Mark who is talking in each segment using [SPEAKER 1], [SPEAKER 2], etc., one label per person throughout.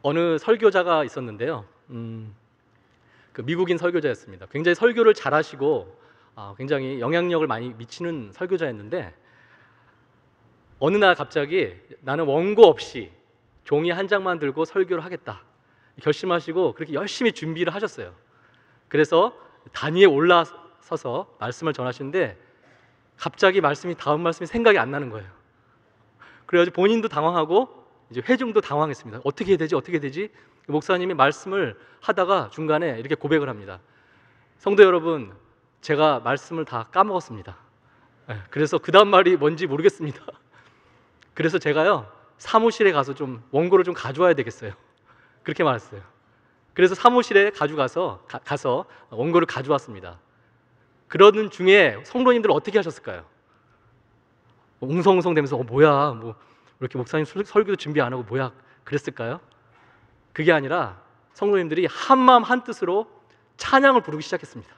[SPEAKER 1] 어느 설교자가 있었는데요. 그 미국인 설교자였습니다. 굉장히 설교를 잘하시고 굉장히 영향력을 많이 미치는 설교자였는데 어느 날 갑자기 나는 원고 없이 종이 한 장만 들고 설교를 하겠다 결심하시고 그렇게 열심히 준비를 하셨어요. 그래서 단위에 올라서서 말씀을 전하시는데 갑자기 다음 말씀이 생각이 안 나는 거예요. 그래가지고 본인도 당황하고 이제 회중도 당황했습니다. 어떻게 해야 되지? 어떻게 되지? 목사님이 말씀을 하다가 중간에 이렇게 고백을 합니다. 성도 여러분, 제가 말씀을 다 까먹었습니다. 그래서 그 다음 말이 뭔지 모르겠습니다. 그래서 제가요 사무실에 가서 좀 원고를 좀 가져와야 되겠어요. 그렇게 말했어요. 그래서 사무실에 가서 원고를 가져왔습니다. 그러는 중에 성도님들 어떻게 하셨을까요? 웅성웅성 되면서 뭐야, 뭐 이렇게 목사님 설교도 준비 안 하고 뭐야 그랬을까요? 그게 아니라 성도님들이 한마음 한뜻으로 찬양을 부르기 시작했습니다.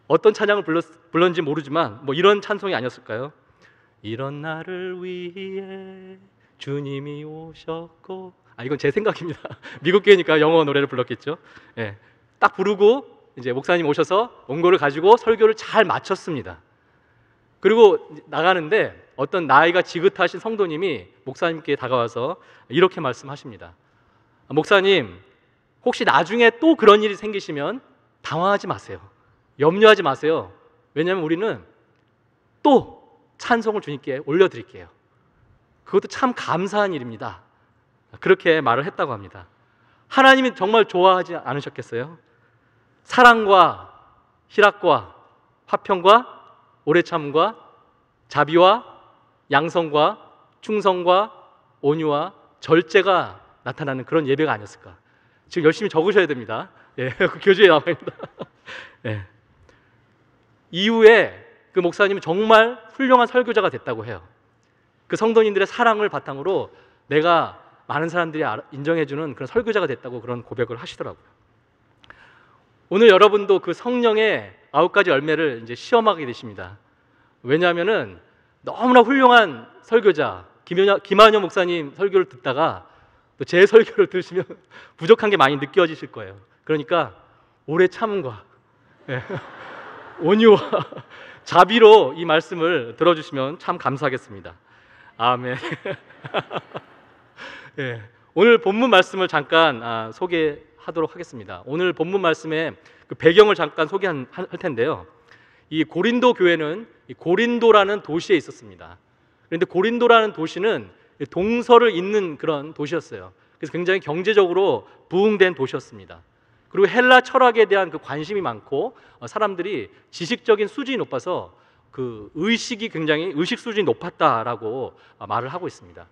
[SPEAKER 1] 어떤 찬양을 불렀는지 모르지만 뭐 이런 찬송이 아니었을까요? 이런 나를 위해 주님이 오셨고, 이건 제 생각입니다. 미국 교회니까 영어 노래를 불렀겠죠. 딱 부르고 이제 목사님 오셔서 원고를 가지고 설교를 잘 마쳤습니다. 그리고 나가는데 어떤 나이가 지긋하신 성도님이 목사님께 다가와서 이렇게 말씀하십니다. 목사님, 혹시 나중에 또 그런 일이 생기시면 당황하지 마세요. 염려하지 마세요. 왜냐하면 우리는 또 찬송을 주님께 올려드릴게요. 그것도 참 감사한 일입니다. 그렇게 말을 했다고 합니다. 하나님이 정말 좋아하지 않으셨겠어요? 사랑과 희락과 화평과 오래 참음과 자비와 양성과 충성과 온유와 절제가 나타나는 그런 예배가 아니었을까. 지금 열심히 적으셔야 됩니다. 그 교재에 나와 있습니다. 이후에 그 목사님은 정말 훌륭한 설교자가 됐다고 해요. 그 성도님들의 사랑을 바탕으로 내가 많은 사람들이 인정해주는 그런 설교자가 됐다고 그런 고백을 하시더라고요. 오늘 여러분도 그 성령의 9가지 열매를 이제 시험하게 되십니다. 왜냐하면은 너무나 훌륭한 설교자 김한효 목사님 설교를 듣다가 또 제 설교를 들으시면 부족한 게 많이 느껴지실 거예요. 그러니까 오래 참음과 온유와 자비로 이 말씀을 들어주시면 참 감사하겠습니다. 아멘. 오늘 본문 말씀을 잠깐 소개하도록 하겠습니다. 오늘 본문 말씀의 그 배경을 잠깐 소개할 텐데요. 이 고린도 교회는 고린도라는 도시에 있었습니다. 그런데 고린도라는 도시는 동서를 잇는 그런 도시였어요. 그래서 굉장히 경제적으로 부흥된 도시였습니다. 그리고 헬라 철학에 대한 그 관심이 많고 사람들이 지식적인 수준이 높아서 그 의식 수준이 높았다라고 말을 하고 있습니다.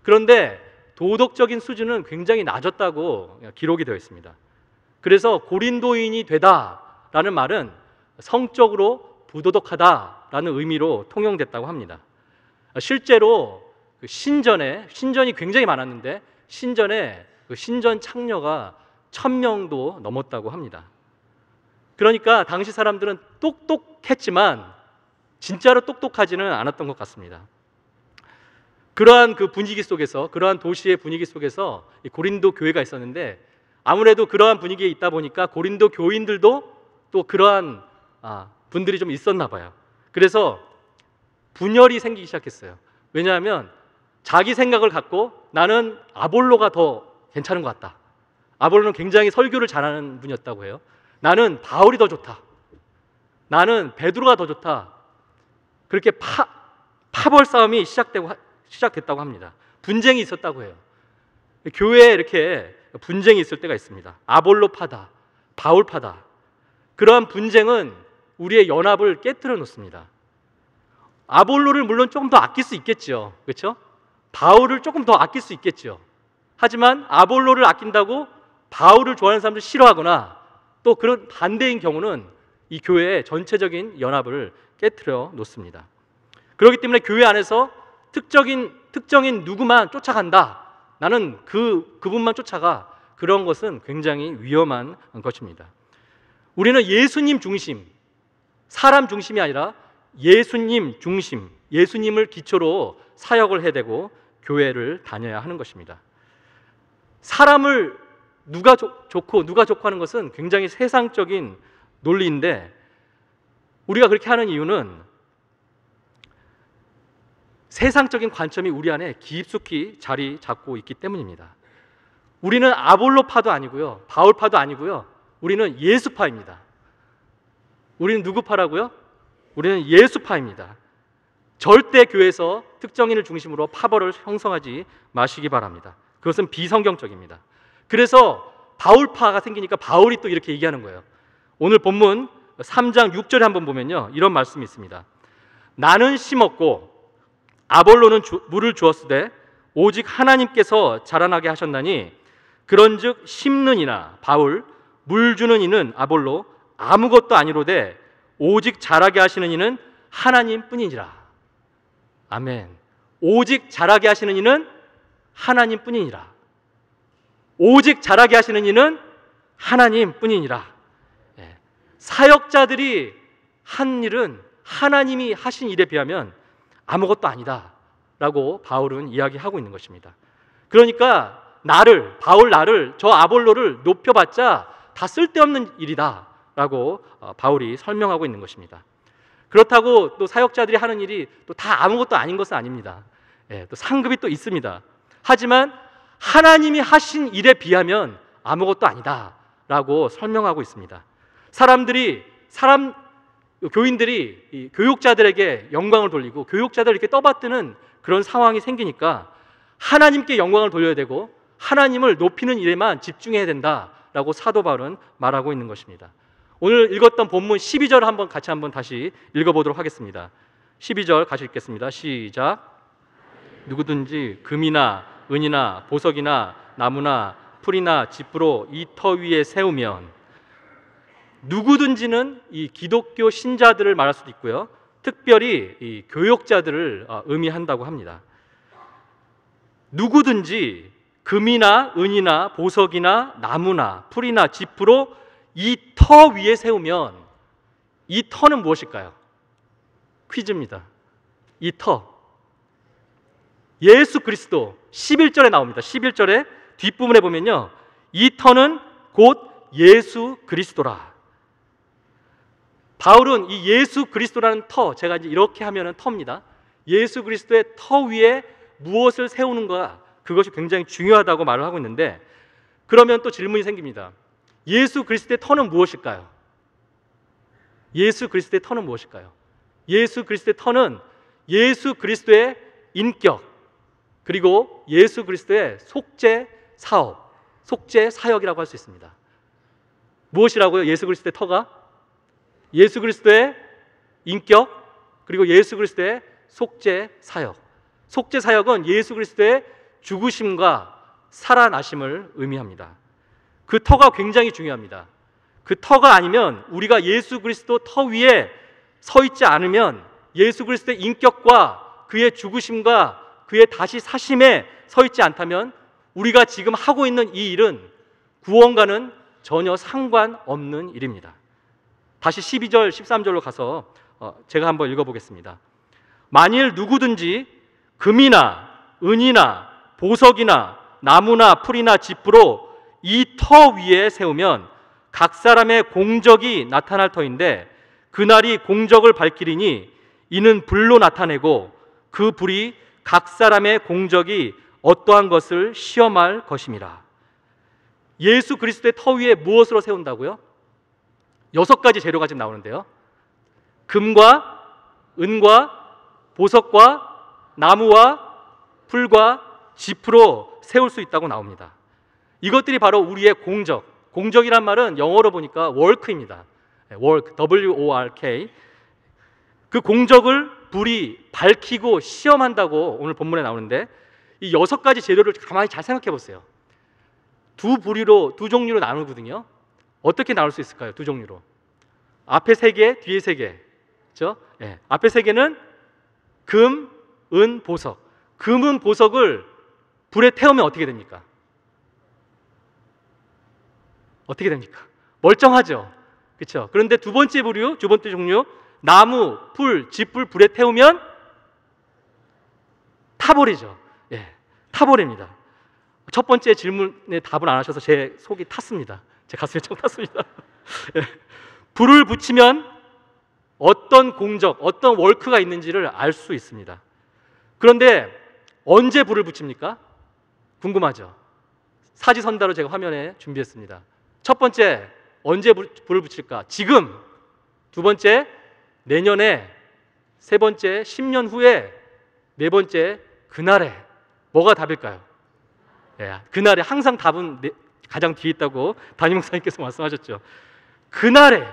[SPEAKER 1] 그런데 도덕적인 수준은 굉장히 낮았다고 기록이 되어 있습니다. 그래서 고린도인이 되다라는 말은 성적으로 부도덕하다라는 의미로 통용됐다고 합니다. 실제로 신전이 굉장히 많았는데 신전에 신전 창녀가 1000명도 넘었다고 합니다. 그러니까 당시 사람들은 똑똑했지만 진짜로 똑똑하지는 않았던 것 같습니다. 그러한 그러한 도시의 분위기 속에서 고린도 교회가 있었는데 아무래도 그러한 분위기에 있다 보니까 고린도 교인들도 또 그러한 분들이 좀 있었나 봐요. 그래서 분열이 생기기 시작했어요. 왜냐하면 자기 생각을 갖고 나는 아볼로가 더 괜찮은 것 같다. 아볼로는 굉장히 설교를 잘하는 분이었다고 해요. 나는 바울이 더 좋다. 나는 베드로가 더 좋다. 그렇게 파벌 싸움이 시작됐다고 합니다. 분쟁이 있었다고 해요. 교회에 이렇게 분쟁이 있을 때가 있습니다. 아볼로파다, 바울파다. 그러한 분쟁은 우리의 연합을 깨뜨려 놓습니다. 아볼로를 물론 조금 더 아낄 수 있겠죠. 그렇죠? 바울을 조금 더 아낄 수 있겠죠. 하지만 아볼로를 아낀다고 바울을 좋아하는 사람들 싫어하거나 또 그런 반대인 경우는 이 교회의 전체적인 연합을 깨뜨려 놓습니다. 그렇기 때문에 교회 안에서 특정인 누구만 쫓아간다. 나는 그분만 쫓아가. 그런 것은 굉장히 위험한 것입니다. 우리는 예수님 중심, 사람 중심이 아니라 예수님 중심, 예수님을 기초로 사역을 해야 되고 교회를 다녀야 하는 것입니다. 사람을 누가 좋고 누가 좋고 하는 것은 굉장히 세상적인 논리인데, 우리가 그렇게 하는 이유는 세상적인 관점이 우리 안에 깊숙이 자리 잡고 있기 때문입니다. 우리는 아볼로파도 아니고요, 바울파도 아니고요, 우리는 예수파입니다. 우리는 누구 파라고요? 우리는 예수파입니다. 절대 교회에서 특정인을 중심으로 파벌을 형성하지 마시기 바랍니다. 그것은 비성경적입니다. 그래서 바울파가 생기니까 바울이 또 이렇게 얘기하는 거예요. 오늘 본문 3장 6절에 한번 보면요, 이런 말씀이 있습니다. 나는 심었고 아볼로는 물을 주었으되 오직 하나님께서 자라나게 하셨나니 그런즉 심는 이나 바울, 물 주는 이는 아볼로 아무것도 아니로되 오직 자라게 하시는 이는 하나님뿐이니라. 아멘. 오직 자라게 하시는 이는 하나님뿐이니라. 오직 자라게 하시는 이는 하나님뿐이니라. 사역자들이 한 일은 하나님이 하신 일에 비하면 아무것도 아니다라고 바울은 이야기하고 있는 것입니다. 그러니까 바울 나를, 저 아볼로를 높여봤자 다 쓸데없는 일이다라고 바울이 설명하고 있는 것입니다. 그렇다고 또 사역자들이 하는 일이 또 다 아무것도 아닌 것은 아닙니다. 또 상급이 또 있습니다. 하지만 하나님이 하신 일에 비하면 아무것도 아니다라고 설명하고 있습니다. 교인들이 이 교육자들에게 영광을 돌리고 교육자들을 이렇게 떠받드는 그런 상황이 생기니까 하나님께 영광을 돌려야 되고 하나님을 높이는 일에만 집중해야 된다라고 사도 바울은 말하고 있는 것입니다. 오늘 읽었던 본문 12절 같이 다시 읽어보도록 하겠습니다. 12절 같이 읽겠습니다. 시작. 누구든지 금이나 은이나 보석이나 나무나 풀이나 짚으로 이 터 위에 세우면, 누구든지는 이 기독교 신자들을 말할 수도 있고요, 특별히 이 교역자들을 의미한다고 합니다. 누구든지 금이나 은이나 보석이나 나무나 풀이나 짚으로 이 터 위에 세우면, 이 터는 무엇일까요? 퀴즈입니다. 이 터, 예수 그리스도. 11절에 나옵니다. 11절에 뒷부분에 보면요, 이 터는 곧 예수 그리스도라. 바울은 이 예수 그리스도라는 터, 제가 이제 이렇게 하면은 터입니다. 예수 그리스도의 터 위에 무엇을 세우는가, 그것이 굉장히 중요하다고 말을 하고 있는데, 그러면 또 질문이 생깁니다. 예수 그리스도의 터는 무엇일까요? 예수 그리스도의 터는 무엇일까요? 예수 그리스도의 터는 예수 그리스도의 인격, 그리고 예수 그리스도의 속죄 사업, 속죄 사역이라고 할 수 있습니다. 무엇이라고요? 예수 그리스도의 터가? 예수 그리스도의 인격, 그리고 예수 그리스도의 속죄 사역. 속죄 사역은 예수 그리스도의 죽으심과 살아나심을 의미합니다. 그 터가 굉장히 중요합니다. 그 터가 아니면, 우리가 예수 그리스도 터 위에 서 있지 않으면, 예수 그리스도의 인격과 그의 죽으심과 그의 다시 사심에 서 있지 않다면 우리가 지금 하고 있는 이 일은 구원과는 전혀 상관없는 일입니다. 다시 12절, 13절로 가서 제가 한번 읽어보겠습니다. 만일 누구든지 금이나 은이나 보석이나 나무나 풀이나 짚으로 이 터 위에 세우면 각 사람의 공적이 나타날 터인데 그날이 공적을 밝히리니 이는 불로 나타내고 그 불이 각 사람의 공적이 어떠한 것을 시험할 것임이라. 예수 그리스도의 터 위에 무엇으로 세운다고요? 6가지 재료가 지금 나오는데요, 금과 은과 보석과 나무와 풀과 짚으로 세울 수 있다고 나옵니다. 이것들이 바로 우리의 공적이란 말은 영어로 보니까 work입니다. work, W-O-R-K. 그 공적을 불이 밝히고 시험한다고 오늘 본문에 나오는데, 이 6가지 재료를 가만히 잘 생각해 보세요. 두 종류로 나누거든요. 어떻게 나눌 수 있을까요? 두 종류로. 앞에 3개, 뒤에 3개. 그렇죠? 네. 앞에 3개는 금, 은, 보석. 금은 보석을 불에 태우면 어떻게 됩니까? 어떻게 됩니까? 멀쩡하죠. 그렇죠? 그런데 두 번째 종류, 나무, 풀, 짚불 불에 태우면 타버리죠. 예. 타버립니다. 첫 번째 질문에 답을 안 하셔서 제 속이 탔습니다. 제 가슴이 좀 탔습니다. 예. 불을 붙이면 어떤 공적, 어떤 월크가 있는지를 알 수 있습니다. 그런데 언제 불을 붙입니까? 궁금하죠? 사지선다로 제가 화면에 준비했습니다. 첫 번째, 언제 불을 붙일까? 지금. 두 번째, 내년에. 세 번째, 10년 후에. 네 번째, 그날에. 뭐가 답일까요? 예, 그날에. 항상 답은 가장 뒤에 있다고 담임 목사님께서 말씀하셨죠. 그날에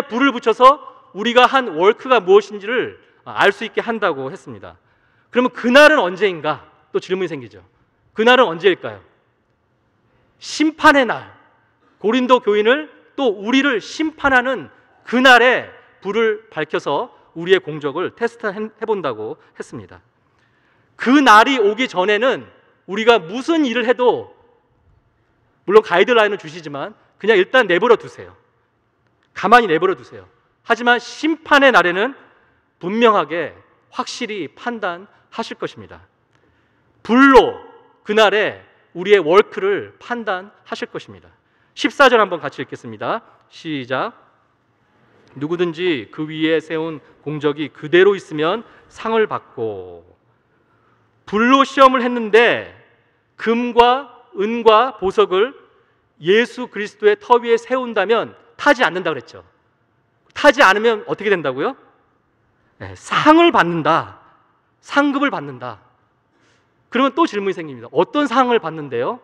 [SPEAKER 1] 불을 붙여서 우리가 한 월크가 무엇인지를 알 수 있게 한다고 했습니다. 그러면 그날은 언제인가? 또 질문이 생기죠. 그날은 언제일까요? 심판의 날. 고린도 교인을 또 우리를 심판하는 그날에 불을 밝혀서 우리의 공적을 테스트해본다고 했습니다. 그 날이 오기 전에는 우리가 무슨 일을 해도, 물론 가이드라인을 주시지만 그냥 일단 내버려 두세요. 가만히 내버려 두세요. 하지만 심판의 날에는 분명하게 확실히 판단하실 것입니다. 불로 그날에 우리의 월크를 판단하실 것입니다. 14절 한번 같이 읽겠습니다. 시작. 누구든지 그 위에 세운 공적이 그대로 있으면 상을 받고, 불로 시험을 했는데 금과 은과 보석을 예수 그리스도의 터 위에 세운다면 타지 않는다 그랬죠. 타지 않으면 어떻게 된다고요? 네, 상을 받는다. 상급을 받는다. 그러면 또 질문이 생깁니다. 어떤 상을 받는데요?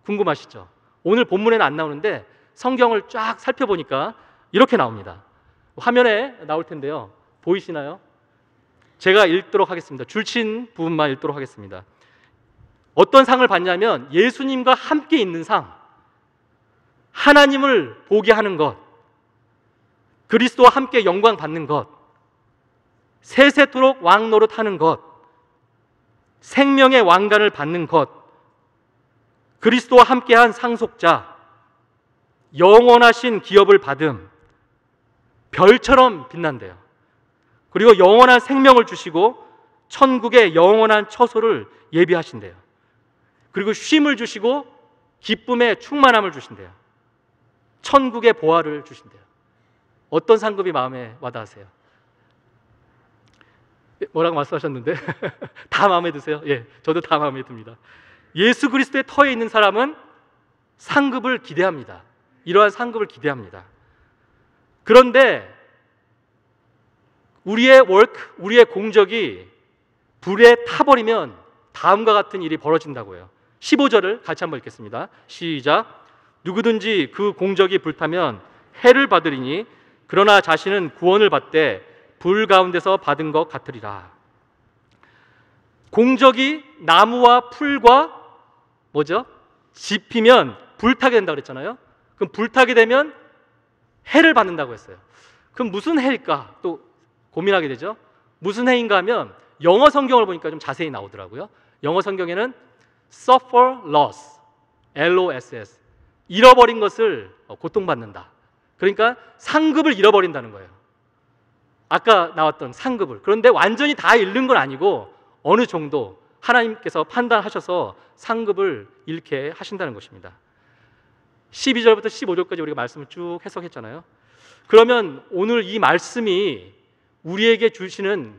[SPEAKER 1] 궁금하시죠? 오늘 본문에는 안 나오는데 성경을 쫙 살펴보니까 이렇게 나옵니다. 화면에 나올 텐데요. 보이시나요? 제가 읽도록 하겠습니다. 줄친 부분만 읽도록 하겠습니다. 어떤 상을 받냐면 예수님과 함께 있는 상, 하나님을 보게 하는 것, 그리스도와 함께 영광 받는 것, 세세토록 왕 노릇하는 것, 생명의 왕관을 받는 것, 그리스도와 함께한 상속자, 영원하신 기업을 받음, 별처럼 빛난대요. 그리고 영원한 생명을 주시고 천국의 영원한 처소를 예비하신대요. 그리고 쉼을 주시고 기쁨의 충만함을 주신대요. 천국의 보화를 주신대요. 어떤 상급이 마음에 와닿으세요? 뭐라고 말씀하셨는데? 다 마음에 드세요? 예, 저도 다 마음에 듭니다. 예수 그리스도의 터에 있는 사람은 상급을 기대합니다. 이러한 상급을 기대합니다. 그런데 우리의 월크, 우리의 공적이 불에 타버리면 다음과 같은 일이 벌어진다고요. 15절을 같이 한번 읽겠습니다. 시작. 누구든지 그 공적이 불타면 해를 받으리니 그러나 자신은 구원을 받되 불 가운데서 받은 것 같으리라. 공적이 나무와 풀과 뭐죠? 집히면 불타게 된다고 그랬잖아요. 그럼 불타게 되면 해를 받는다고 했어요. 그럼 무슨 해일까? 또 고민하게 되죠. 무슨 해인가 하면 영어 성경을 보니까 좀 자세히 나오더라고요. 영어 성경에는 suffer loss, L-O-S-S, 잃어버린 것을 고통받는다. 그러니까 상급을 잃어버린다는 거예요. 아까 나왔던 상급을. 그런데 완전히 다 잃는 건 아니고 어느 정도 하나님께서 판단하셔서 상급을 잃게 하신다는 것입니다. 12절부터 15절까지 우리가 말씀을 쭉 해석했잖아요. 그러면 오늘 이 말씀이 우리에게 주시는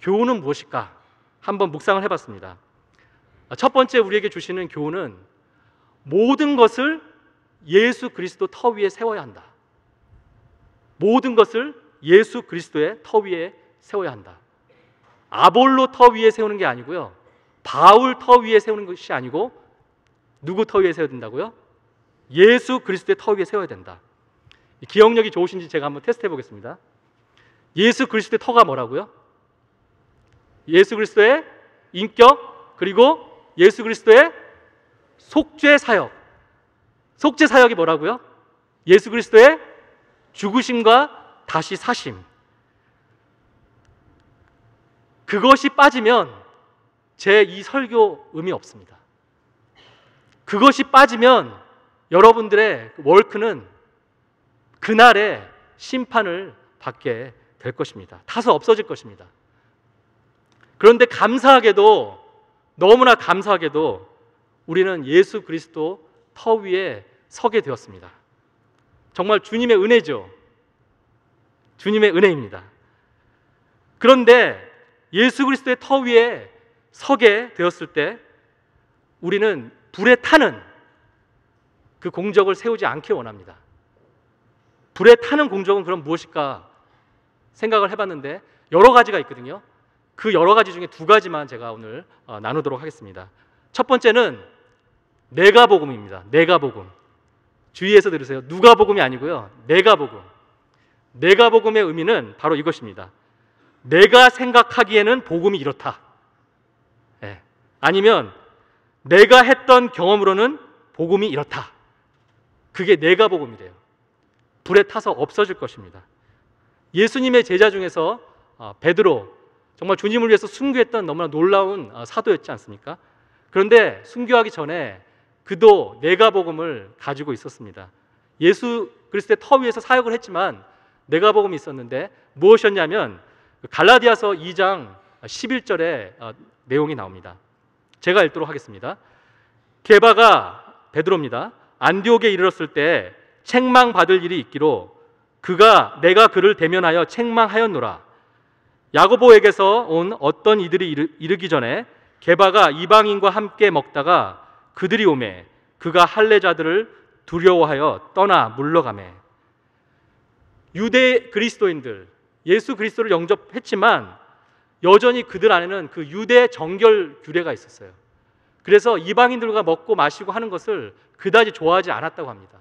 [SPEAKER 1] 교훈은 무엇일까? 한번 묵상을 해봤습니다. 첫 번째 우리에게 주시는 교훈은 모든 것을 예수 그리스도 터 위에 세워야 한다. 모든 것을 예수 그리스도의 터 위에 세워야 한다. 아볼로 터 위에 세우는 게 아니고요. 바울 터 위에 세우는 것이 아니고 누구 터 위에 세워야 된다고요? 예수 그리스도의 터 위에 세워야 된다. 기억력이 좋으신지 제가 한번 테스트해 보겠습니다. 예수 그리스도의 터가 뭐라고요? 예수 그리스도의 인격, 그리고 예수 그리스도의 속죄 사역. 속죄 사역이 뭐라고요? 예수 그리스도의 죽으심과 다시 사심. 그것이 빠지면 제 이 설교 의미 없습니다. 그것이 빠지면 여러분들의 월크는 그날에 심판을 받게 될 것입니다. 타서 없어질 것입니다. 그런데 감사하게도 너무나 감사하게도 우리는 예수 그리스도 터 위에 서게 되었습니다. 정말 주님의 은혜죠. 주님의 은혜입니다. 그런데 예수 그리스도의 터 위에 서게 되었을 때 우리는 불에 타는 그 공적을 세우지 않기 원합니다. 불에 타는 공적은 그럼 무엇일까 생각을 해봤는데 여러 가지가 있거든요. 그 여러 가지 중에 두 가지만 제가 오늘 나누도록 하겠습니다. 첫 번째는 내가복음입니다. 내가복음. 주의해서 들으세요. 누가복음이 아니고요. 내가복음. 내가복음의 의미는 바로 이것입니다. 내가 생각하기에는 복음이 이렇다. 네. 아니면 내가 했던 경험으로는 복음이 이렇다. 그게 내가복음이래요. 불에 타서 없어질 것입니다. 예수님의 제자 중에서 베드로, 정말 주님을 위해서 순교했던 너무나 놀라운 사도였지 않습니까? 그런데 순교하기 전에 그도 내가복음을 가지고 있었습니다. 예수 그리스도의 터 위에서 사역을 했지만 내가복음이 있었는데 무엇이었냐면 갈라디아서 2장 11절에 내용이 나옵니다. 제가 읽도록 하겠습니다. 게바가 베드로입니다. 안디옥에 이르렀을 때 책망받을 일이 있기로 내가 그를 대면하여 책망하였노라. 야고보에게서 온 어떤 이들이 이르기 전에 게바가 이방인과 함께 먹다가 그들이 오매 그가 할례자들을 두려워하여 떠나 물러가매. 유대 그리스도인들, 예수 그리스도를 영접했지만 여전히 그들 안에는 그 유대 정결 규례가 있었어요. 그래서 이방인들과 먹고 마시고 하는 것을 그다지 좋아하지 않았다고 합니다.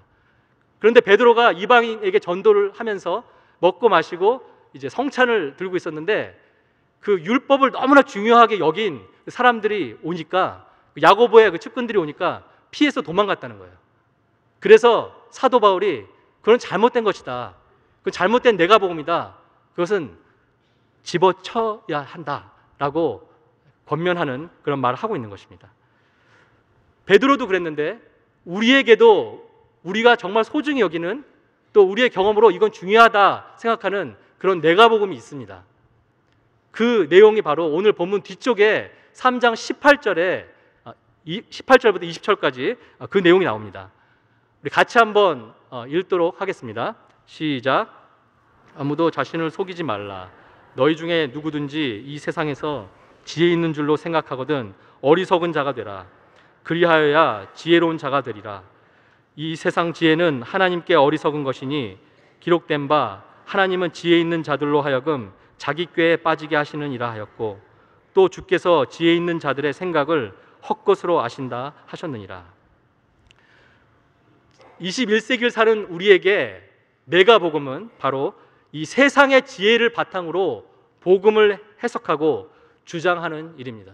[SPEAKER 1] 그런데 베드로가 이방인에게 전도를 하면서 먹고 마시고 이제 성찬을 들고 있었는데 그 율법을 너무나 중요하게 여긴 사람들이 오니까, 야고보의 그 측근들이 오니까 피해서 도망갔다는 거예요. 그래서 사도 바울이 그건 잘못된 것이다. 그건 잘못된 내가복음이다. 그것은 집어쳐야 한다라고 권면하는 그런 말을 하고 있는 것입니다. 베드로도 그랬는데 우리에게도 우리가 정말 소중히 여기는, 또 우리의 경험으로 이건 중요하다 생각하는 그런 내가복음이 있습니다. 그 내용이 바로 오늘 본문 뒤쪽에 3장 18절부터 20절까지 그 내용이 나옵니다. 우리 같이 한번 읽도록 하겠습니다. 시작. 아무도 자신을 속이지 말라. 너희 중에 누구든지 이 세상에서 지혜 있는 줄로 생각하거든 어리석은 자가 되라. 그리하여야 지혜로운 자가 되리라. 이 세상 지혜는 하나님께 어리석은 것이니 기록된 바 하나님은 지혜 있는 자들로 하여금 자기 꾀에 빠지게 하시느니라 하였고, 또 주께서 지혜 있는 자들의 생각을 헛것으로 아신다 하셨느니라. 21세기를 사는 우리에게 내가복음은 바로 이 세상의 지혜를 바탕으로 복음을 해석하고 주장하는 일입니다.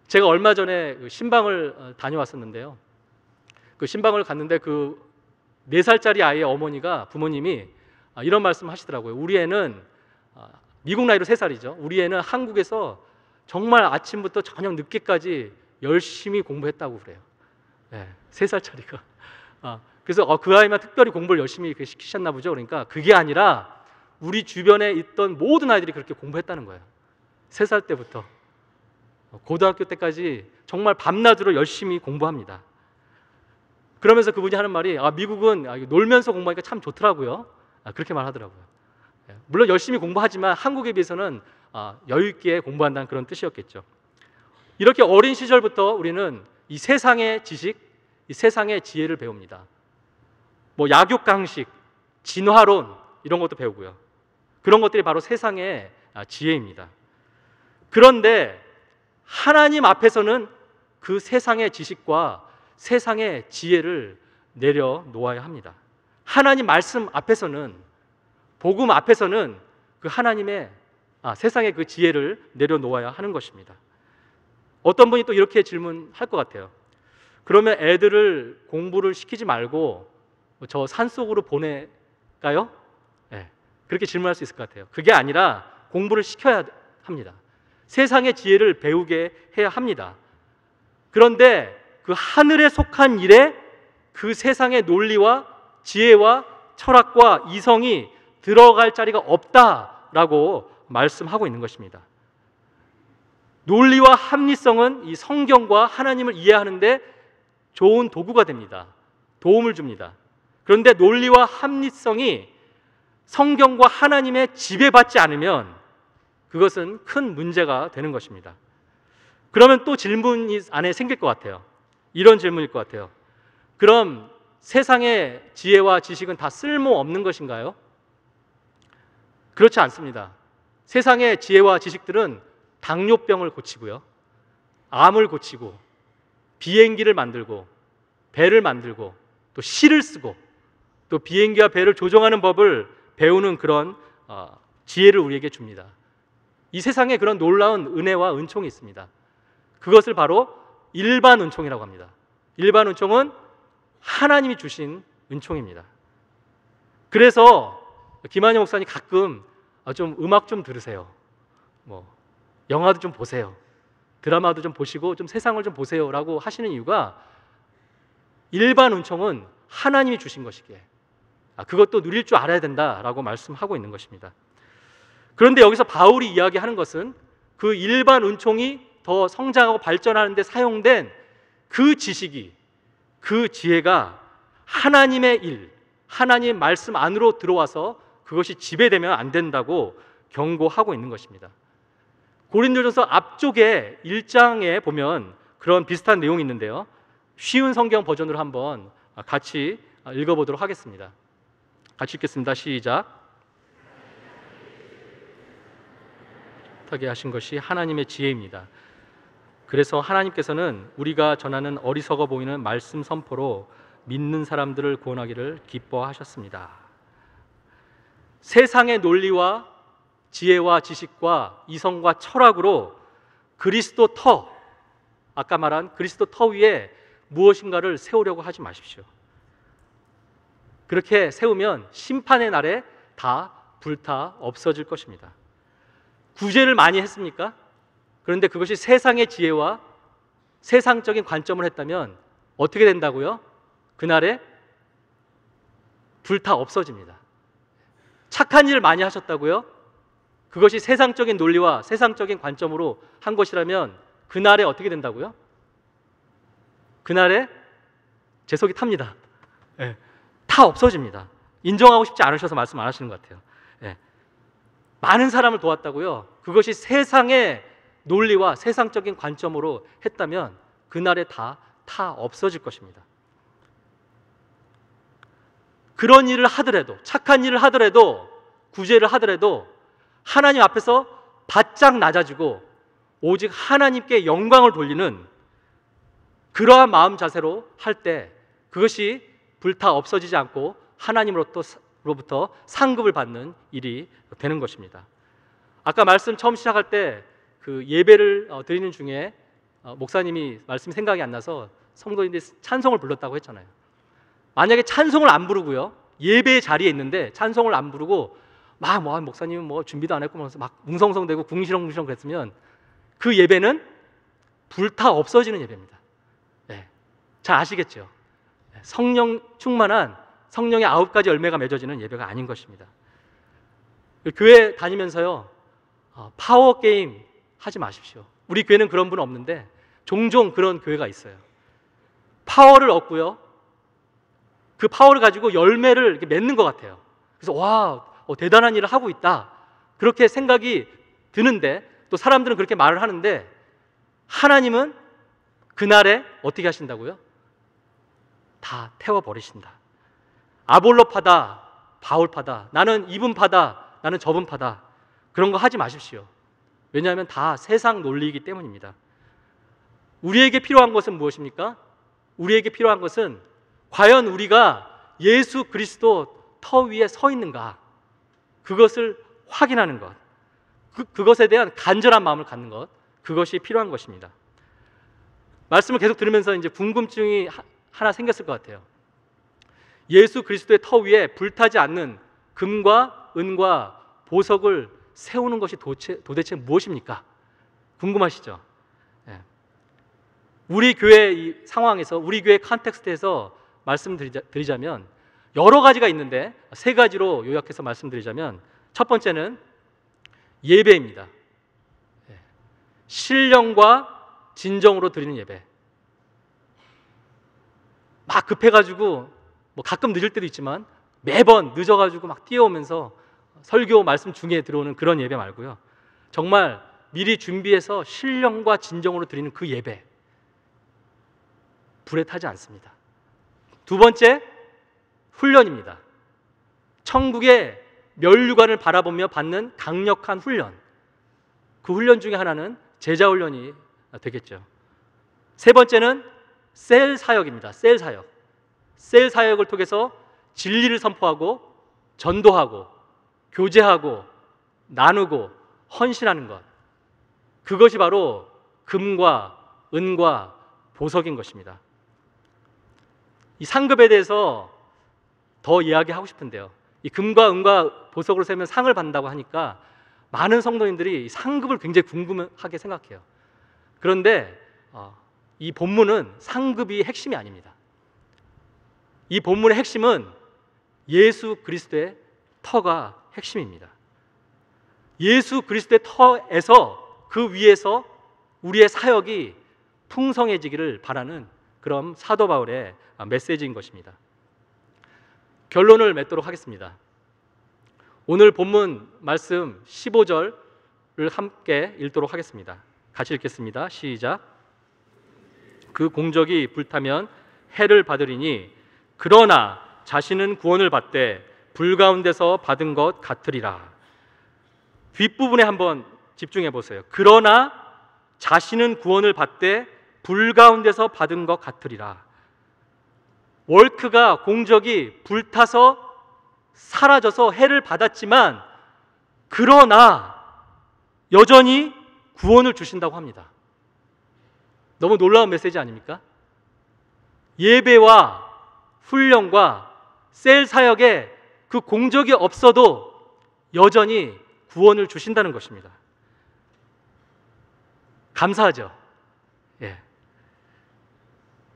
[SPEAKER 1] 제가 얼마 전에 신방을 다녀왔었는데요. 그 신방을 갔는데 그 4살짜리 아이의 어머니가, 부모님이 이런 말씀 하시더라고요. 우리 애는, 미국 나이로 3살이죠. 우리 애는 한국에서 정말 아침부터 저녁 늦게까지 열심히 공부했다고 그래요. 네, 3살짜리가. 그래서 그 아이만 특별히 공부를 열심히 시키셨나 보죠. 그러니까 그게 아니라 우리 주변에 있던 모든 아이들이 그렇게 공부했다는 거예요. 3살 때부터 고등학교 때까지 정말 밤낮으로 열심히 공부합니다. 그러면서 그분이 하는 말이, 미국은 놀면서 공부하니까 참 좋더라고요. 그렇게 말하더라고요. 물론 열심히 공부하지만 한국에 비해서는 여유 있게 공부한다는 그런 뜻이었겠죠. 이렇게 어린 시절부터 우리는 이 세상의 지식, 이 세상의 지혜를 배웁니다. 뭐 약육강식, 진화론 이런 것도 배우고요. 그런 것들이 바로 세상의 지혜입니다. 그런데 하나님 앞에서는 그 세상의 지식과 세상의 지혜를 내려놓아야 합니다. 하나님 말씀 앞에서는, 복음 앞에서는 그 하나님의 세상의 그 지혜를 내려놓아야 하는 것입니다. 어떤 분이 또 이렇게 질문할 것 같아요. 그러면 애들을 공부를 시키지 말고 저 산속으로 보낼까요? 네, 그렇게 질문할 수 있을 것 같아요. 그게 아니라 공부를 시켜야 합니다. 세상의 지혜를 배우게 해야 합니다. 그런데 그 하늘에 속한 일에 그 세상의 논리와 지혜와 철학과 이성이 들어갈 자리가 없다라고 말씀하고 있는 것입니다. 논리와 합리성은 이 성경과 하나님을 이해하는데 좋은 도구가 됩니다. 도움을 줍니다. 그런데 논리와 합리성이 성경과 하나님의 지배받지 않으면 그것은 큰 문제가 되는 것입니다. 그러면 또 질문이 안에 생길 것 같아요. 이런 질문일 것 같아요. 그럼 세상의 지혜와 지식은 다 쓸모없는 것인가요? 그렇지 않습니다. 세상의 지혜와 지식들은 당뇨병을 고치고요, 암을 고치고, 비행기를 만들고, 배를 만들고, 또 시를 쓰고, 또 비행기와 배를 조종하는 법을 배우는 그런 지혜를 우리에게 줍니다. 이 세상에 그런 놀라운 은혜와 은총이 있습니다. 그것을 바로 일반 은총이라고 합니다. 일반 은총은 하나님이 주신 은총입니다. 그래서 김한영 목사님 가끔 좀 음악 좀 들으세요. 영화도 좀 보세요. 드라마도 좀 보시고 좀 세상을 좀 보세요라고 하시는 이유가 일반 은총은 하나님이 주신 것이기에 그것도 누릴 줄 알아야 된다라고 말씀하고 있는 것입니다. 그런데 여기서 바울이 이야기하는 것은 그 일반 은총이 더 성장하고 발전하는 데 사용된 그 지식이, 그 지혜가 하나님의 일, 하나님 말씀 안으로 들어와서 그것이 지배되면 안 된다고 경고하고 있는 것입니다. 고린도전서 앞쪽에 1장에 보면 그런 비슷한 내용이 있는데요, 쉬운 성경 버전으로 한번 같이 읽어보도록 하겠습니다. 같이 읽겠습니다. 시작. 하게 하신 것이 하나님의 지혜입니다. 그래서 하나님께서는 우리가 전하는 어리석어 보이는 말씀 선포로 믿는 사람들을 구원하기를 기뻐하셨습니다. 세상의 논리와 지혜와 지식과 이성과 철학으로 그리스도 터, 아까 말한 그리스도 터 위에 무엇인가를 세우려고 하지 마십시오. 그렇게 세우면 심판의 날에 다 불타 없어질 것입니다. 구제를 많이 했습니까? 그런데 그것이 세상의 지혜와 세상적인 관점을 했다면 어떻게 된다고요? 그날에 불타 없어집니다. 착한 일을 많이 하셨다고요? 그것이 세상적인 논리와 세상적인 관점으로 한 것이라면 그날에 어떻게 된다고요? 그날에 제 속이 탑니다. 다 없어집니다. 인정하고 싶지 않으셔서 말씀 안 하시는 것 같아요. 많은 사람을 도왔다고요? 그것이 세상의 논리와 세상적인 관점으로 했다면 그날에 다 없어질 것입니다. 그런 일을 하더라도, 착한 일을 하더라도, 구제를 하더라도 하나님 앞에서 바짝 낮아지고 오직 하나님께 영광을 돌리는 그러한 마음 자세로 할 때 그것이 불타 없어지지 않고 하나님으로부터 상급을 받는 일이 되는 것입니다. 아까 말씀 처음 시작할 때 그 예배를 드리는 중에 목사님이 말씀이 생각이 안 나서 성도인들이 찬송을 불렀다고 했잖아요. 만약에 찬송을 안 부르고요, 예배의 자리에 있는데 찬송을 안 부르고 막 목사님은 뭐 준비도 안 했고 막 웅성성대고 궁시렁궁시렁 그랬으면 그 예배는 불타 없어지는 예배입니다. 잘 아시겠죠? 성령 충만한 성령의 9가지 열매가 맺어지는 예배가 아닌 것입니다. 교회 다니면서요, 파워 게임 하지 마십시오. 우리 교회는 그런 분 없는데 종종 그런 교회가 있어요. 파워를 얻고요, 그 파워를 가지고 열매를 이렇게 맺는 것 같아요. 그래서 와, 대단한 일을 하고 있다, 그렇게 생각이 드는데, 또 사람들은 그렇게 말을 하는데 하나님은 그날에 어떻게 하신다고요? 다 태워버리신다. 아볼로파다, 바울파다, 나는 이분파다, 나는 저분파다, 그런 거 하지 마십시오. 왜냐하면 다 세상 논리이기 때문입니다. 우리에게 필요한 것은 무엇입니까? 우리에게 필요한 것은 과연 우리가 예수 그리스도 터 위에 서 있는가, 그것을 확인하는 것, 그것에 대한 간절한 마음을 갖는 것, 그것이 필요한 것입니다. 말씀을 계속 들으면서 이제 궁금증이 하나 생겼을 것 같아요. 예수 그리스도의 터 위에 불타지 않는 금과 은과 보석을 세우는 것이 도대체 무엇입니까? 궁금하시죠? 우리 교회 이 상황에서, 우리 교회 컨텍스트에서 말씀드리자면 여러 가지가 있는데 3가지로 요약해서 말씀드리자면, 첫 번째는 예배입니다. 신령과 진정으로 드리는 예배. 막 급해가지고 뭐 가끔 늦을 때도 있지만 매번 늦어가지고 막 뛰어오면서 설교 말씀 중에 들어오는 그런 예배 말고요. 정말 미리 준비해서 신령과 진정으로 드리는 그 예배. 불에 타지 않습니다. 두 번째, 훈련입니다. 천국의 면류관을 바라보며 받는 강력한 훈련. 그 훈련 중에 하나는 제자 훈련이 되겠죠. 세 번째는 셀 사역입니다. 셀 사역. 셀 사역을 통해서 진리를 선포하고 전도하고 교제하고 나누고 헌신하는 것. 그것이 바로 금과 은과 보석인 것입니다. 이 상급에 대해서 더 이야기하고 싶은데요. 이 금과 은과 보석으로 세면 상을 받는다고 하니까 많은 성도님들이 이 상급을 굉장히 궁금하게 생각해요. 그런데 이 본문은 상급이 핵심이 아닙니다. 이 본문의 핵심은 예수 그리스도의 터가 핵심입니다. 예수 그리스도의 터에서 그 위에서 우리의 사역이 풍성해지기를 바라는 그런 사도 바울의 메시지인 것입니다. 결론을 맺도록 하겠습니다. 오늘 본문 말씀 15절을 함께 읽도록 하겠습니다. 같이 읽겠습니다. 시작. 그 공적이 불타면 해를 받으리니 그러나 자신은 구원을 받되 불 가운데서 받은 것 같으리라. 뒷부분에 한번 집중해 보세요. 그러나 자신은 구원을 받되 불 가운데서 받은 것 같으리라. 월크가 공적이 불타서 사라져서 해를 받았지만 그러나 여전히 구원을 주신다고 합니다. 너무 놀라운 메시지 아닙니까? 예배와 훈련과 셀 사역에 그 공적이 없어도 여전히 구원을 주신다는 것입니다. 감사하죠? 예.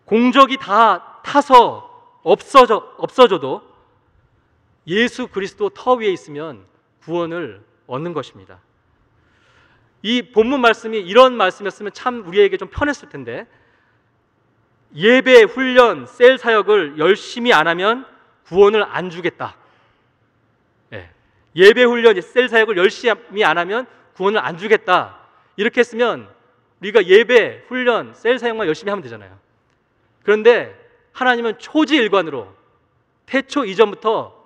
[SPEAKER 1] 공적이 다 타서 없어져도 예수 그리스도 터 위에 있으면 구원을 얻는 것입니다. 이 본문 말씀이 이런 말씀이었으면 참 우리에게 좀 편했을 텐데, 예배, 훈련, 셀 사역을 열심히 안 하면 구원을 안 주겠다. 예배, 훈련, 셀 사역을 열심히 안 하면 구원을 안 주겠다. 이렇게 했으면 우리가 예배, 훈련, 셀 사역만 열심히 하면 되잖아요. 그런데 하나님은 초지일관으로 태초 이전부터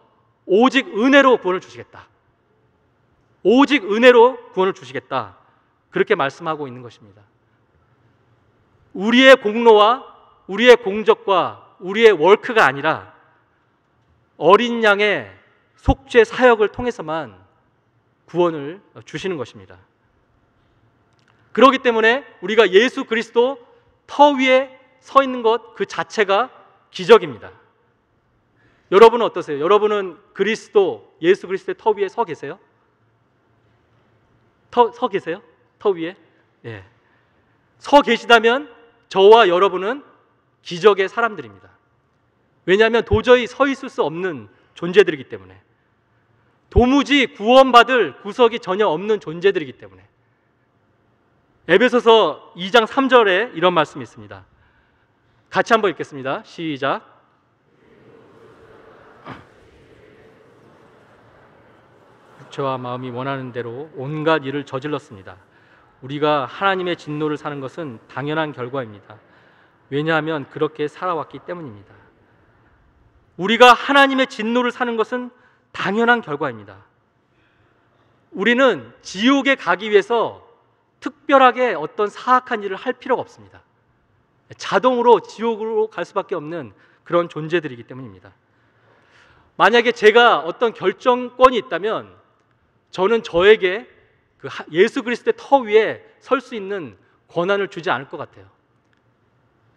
[SPEAKER 1] 오직 은혜로 구원을 주시겠다. 오직 은혜로 구원을 주시겠다. 그렇게 말씀하고 있는 것입니다. 우리의 공로와 우리의 공적과 우리의 월크가 아니라 어린 양의 속죄 사역을 통해서만 구원을 주시는 것입니다. 그렇기 때문에 우리가 예수 그리스도 터 위에 서 있는 것 그 자체가 기적입니다. 여러분은 어떠세요? 여러분은 예수 그리스도의 터 위에 서 계세요? 서 계세요? 터 위에? 예. 서 계시다면 저와 여러분은 기적의 사람들입니다. 왜냐하면 도저히 서 있을 수 없는 존재들이기 때문에, 도무지 구원받을 구석이 전혀 없는 존재들이기 때문에. 에베소서 2장 3절에 이런 말씀이 있습니다. 같이 한번 읽겠습니다. 시작. 육체와 마음이 원하는 대로 온갖 일을 저질렀습니다. 우리가 하나님의 진노를 사는 것은 당연한 결과입니다. 왜냐하면 그렇게 살아왔기 때문입니다. 우리가 하나님의 진노를 사는 것은 당연한 결과입니다. 우리는 지옥에 가기 위해서 특별하게 어떤 사악한 일을 할 필요가 없습니다. 자동으로 지옥으로 갈 수밖에 없는 그런 존재들이기 때문입니다. 만약에 제가 어떤 결정권이 있다면 저는 저에게 그 예수 그리스도의 터 위에 설 수 있는 권한을 주지 않을 것 같아요.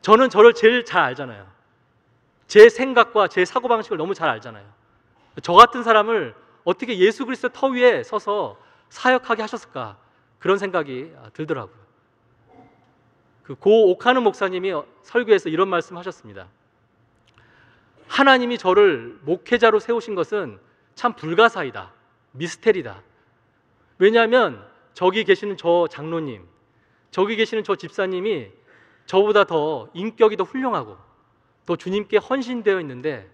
[SPEAKER 1] 저는 저를 제일 잘 알잖아요. 제 생각과 제 사고방식을 너무 잘 알잖아요. 저 같은 사람을 어떻게 예수 그리스도 터 위에 서서 사역하게 하셨을까, 그런 생각이 들더라고요. 그 고 오카는 목사님이 설교에서 이런 말씀 하셨습니다. 하나님이 저를 목회자로 세우신 것은 참 불가사의다, 미스테리다. 왜냐하면 저기 계시는 저 장로님, 저기 계시는 저 집사님이 저보다 더 인격이 더 훌륭하고 더 주님께 헌신되어 있는데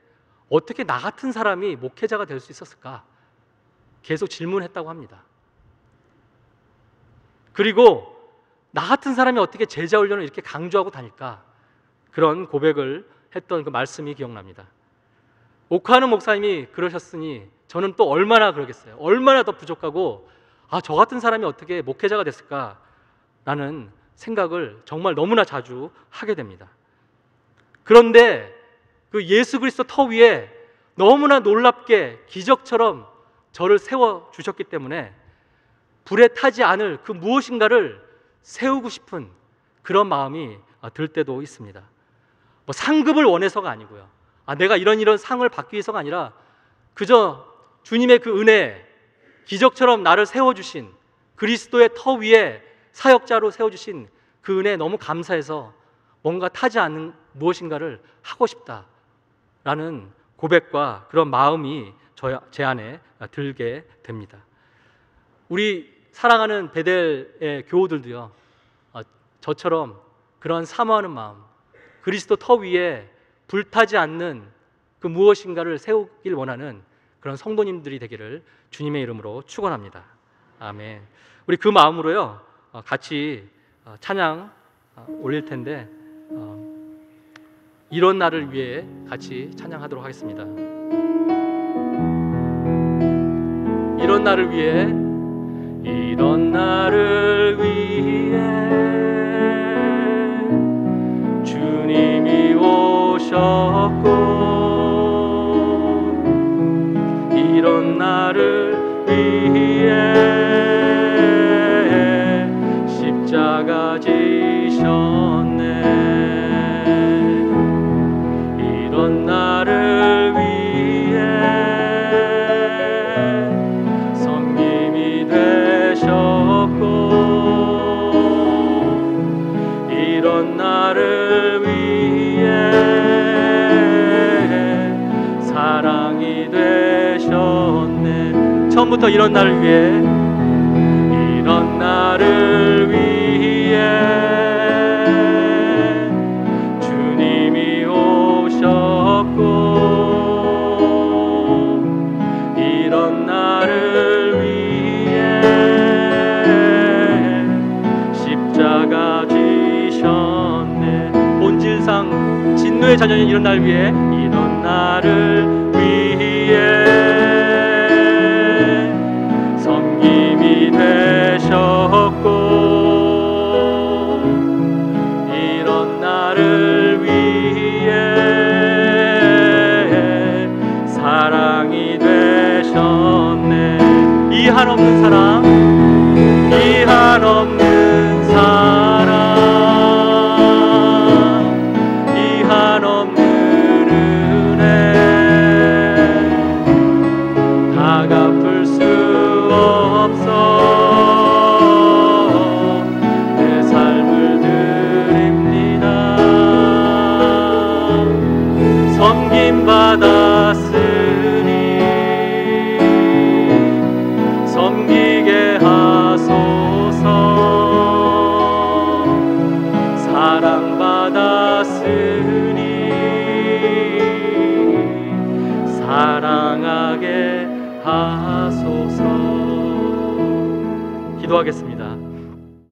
[SPEAKER 1] 어떻게 나 같은 사람이 목회자가 될 수 있었을까? 계속 질문했다고 합니다. 그리고 나 같은 사람이 어떻게 제자 훈련을 이렇게 강조하고 다닐까? 그런 고백을 했던 그 말씀이 기억납니다. 오카는 목사님이 그러셨으니 저는 또 얼마나 그러겠어요. 얼마나 더 부족하고 저 같은 사람이 어떻게 목회자가 됐을까? 라는 생각을 정말 너무나 자주 하게 됩니다. 그런데 그 예수 그리스도 터 위에 너무나 놀랍게 기적처럼 저를 세워주셨기 때문에 불에 타지 않을 그 무엇인가를 세우고 싶은 그런 마음이 들 때도 있습니다. 뭐 상급을 원해서가 아니고요. 내가 이런 상을 받기 위해서가 아니라 그저 주님의 그 은혜, 기적처럼 나를 세워주신 그리스도의 터 위에 사역자로 세워주신 그 은혜에 너무 감사해서 뭔가 타지 않는 무엇인가를 하고 싶다라는 고백과 그런 마음이 제 안에 들게 됩니다. 우리 사랑하는 베델의 교우들도요, 저처럼 그런 사모하는 마음, 그리스도 터 위에 불타지 않는 그 무엇인가를 세우길 원하는 그런 성도님들이 되기를 주님의 이름으로 축원합니다. 아멘. 우리 그 마음으로요, 같이 찬양 올릴 텐데 이런 날을 위해 같이 찬양하도록 하겠습니다. 이런 날을 위해, 이런 날을 위해 주님이 오셨고, 이런 날을 위해 십자가 지셨네. 이런 날을 위해 성님이 되셨고, 이런 날을 위해 사랑이 되셨네. 처음부터 이런 날을 위해, 이런 날을 위해 주님이 오셨고, 이런 날을 위해 십자가 지셨네. 본질상 진노의 자녀인 이런 날을 위해, 이런 날을 위해 성님이 되셨고, 이런 날을 위해 사랑이 되셨네. 이 한없는 사랑,